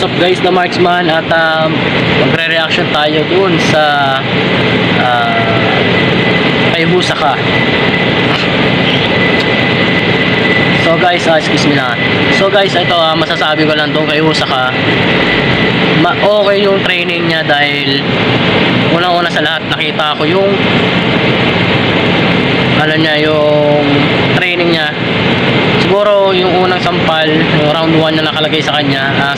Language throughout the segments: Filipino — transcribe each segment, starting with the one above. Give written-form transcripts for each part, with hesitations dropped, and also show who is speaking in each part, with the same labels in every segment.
Speaker 1: What's up guys na marksman at magre-reaction tayo dun sa kay Husaka. So guys, excuse me lang. So guys, ito masasabi ko lang dun kay Husaka. Okay yung training niya dahil unang-una sa lahat nakita ko yung yung training niya. Siguro yung unang sampal, yung round 1 na nakalagay sa kanya as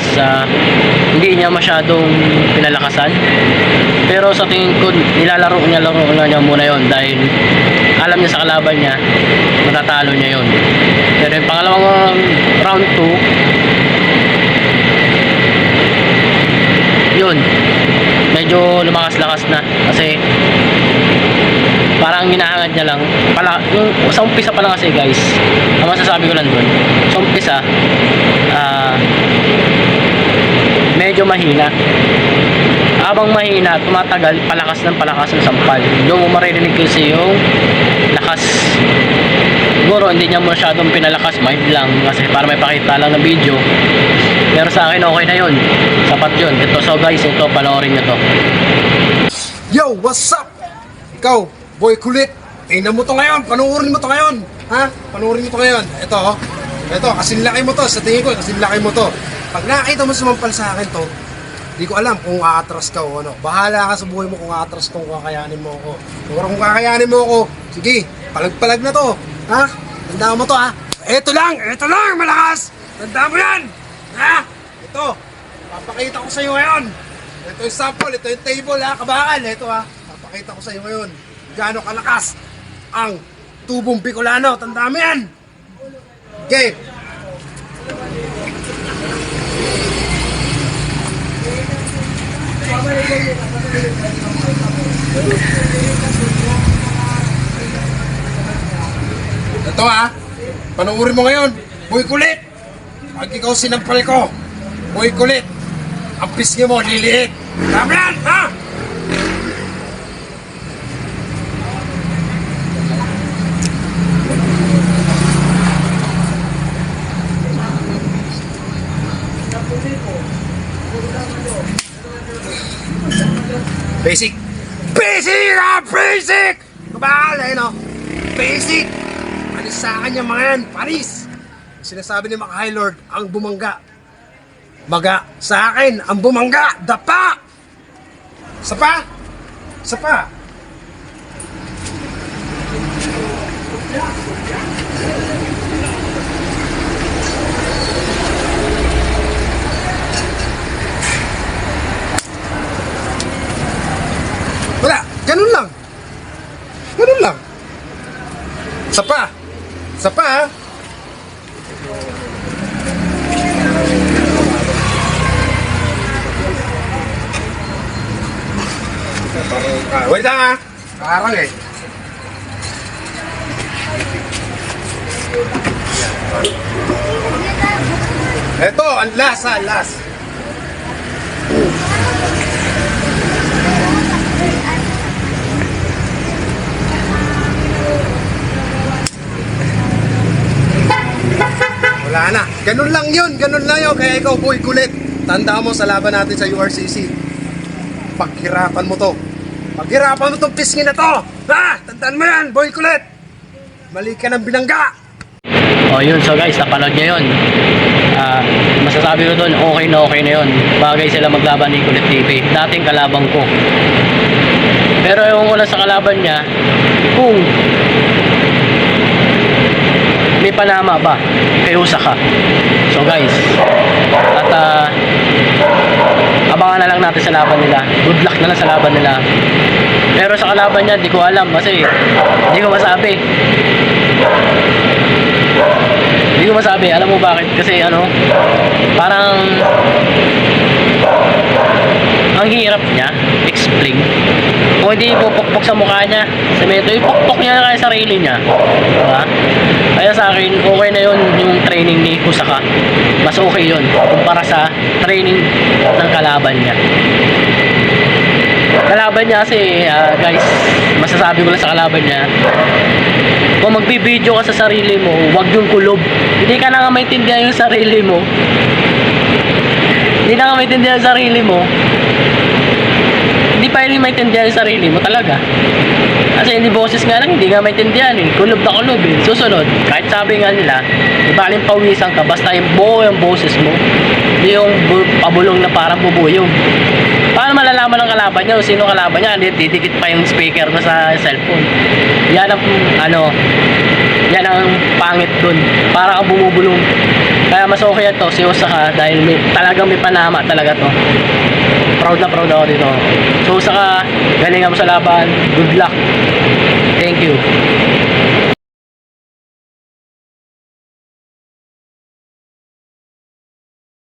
Speaker 1: hindi niya masyadong pinalakasan. Pero sa tingin ko laro niya muna yon dahil alam niya sa kalaban niya matatalo niya yon. Pero yung pangalawang round 2 yun, medyo lumakas-lakas na kasi parang hinahangad niya lang yung sa umpisa pa lang kasi guys, ang masasabi ko lang dun sa umpisa medyo mahina. Habang mahina, tumatagal, palakas ng sampal. Doon mo maririnig kasi yung lakas. Siguro hindi niya masyadong pinalakas, mild lang kasi para may pakita lang na video. Pero sa akin okay na yun, sapat yun. Ito, so guys, ito panoorin nyo to.
Speaker 2: Yo, what's up? Ikaw, boy kulit. Tingnan mo to ngayon, panuorin mo to ngayon. Ha? Panuorin mo to ngayon. Ito, kasinlaki mo to. Sa tingin ko, kasinlaki mo to. Pag nakita mo sumampal sa akin to, di ko alam kung aatras ka o ano. Bahala ka sa buhay mo kung aatras ka, kung kakayanin mo ako. Kung kakayanin mo ako, sige, palag-palag na to. Ha? Tandaan mo to ha. Ito lang, malakas. Tandaan mo yan. Ha? Ito, papakita ko sa iyo ngayon. Ito yung sample, ito yung table ha, kabakal. Ito ha, papakita ko sa iyo ngayon. Gaano kalakas ang tubong Bicolano. Tandaan mo yan. Okay. Ito ha, panuorin mo ngayon. Boy kulit. Pag ikaw sinampal ko, boy kulit, ang pisngi mo liliit. Tama yan, ha? Basic! Basic! Kabakal eh, no? Basic! Panis sa akin yung mga yan, panis! Sinasabi ni Mac Highlord, ang bumangga. Maga sa akin, ang bumangga, dapa! Sapa! Wala, ganun lang. Sapa ha? Wait lang ha. Kakarang eh. Ito, ang last. Wala na. Ganun lang yun. Kaya ikaw, boy kulit. Tandaan mo sa laban natin sa URCC. Paghirapan mo to. Paghirapan mo tong pisngi na to. Ha? Tandaan mo yan, boy kulit. Mali ka ng binangga.
Speaker 1: Oh yun, so guys, napanood niya yun. Masasabi ko doon, okay na yun. Bagay sila maglaban ni Kulit TV. Dating kalabang ko. Pero yung una sa kalaban niya, kung may panama ba kay Husaka. So guys, at abangan na lang natin sa laban nila. Good luck na lang sa laban nila. Pero sa kalaban niya, di ko alam kasi di ko masabi. Alam mo bakit? Kasi parang ang hirap niya explain. Kung hindi ipupukpok sa mukha niya, semento, ipukpok niya na kaya sarili niya. Diba? Kaya sa akin, okay na yun yung training ni Husaka. Mas okay yun kumpara sa training ng kalaban niya. Kalaban niya kasi, guys, masasabi ko lang sa kalaban niya, kung magbibideo ka sa sarili mo, huwag yung kulob. Hindi ka na nga maintindihan yung sarili mo. Hindi na ka maintindihan sa sarili mo, hindi pa rin maintindihan sa sarili mo talaga. Kasi hindi boses nga lang, hindi nga maintindihan eh. Kulob na kulob eh. Susunod, kahit sabi nga nila, ibaling pawisan ka, basta yung buo yung boses mo. Hindi yung pabulong na parang bubuyog. Paano malalaman ng kalaban niya o sino kalaban niya? Hindi, didikit pa yung speaker mo sa cellphone. Yan ang, yan ang pangit dun. Para kang bumubulong. Kaya mas okay to, si Osaka, dahil talagang may panama talaga to. Proud na proud ako dito. So, Osaka, galingan mo sa laban. Good luck. Thank you.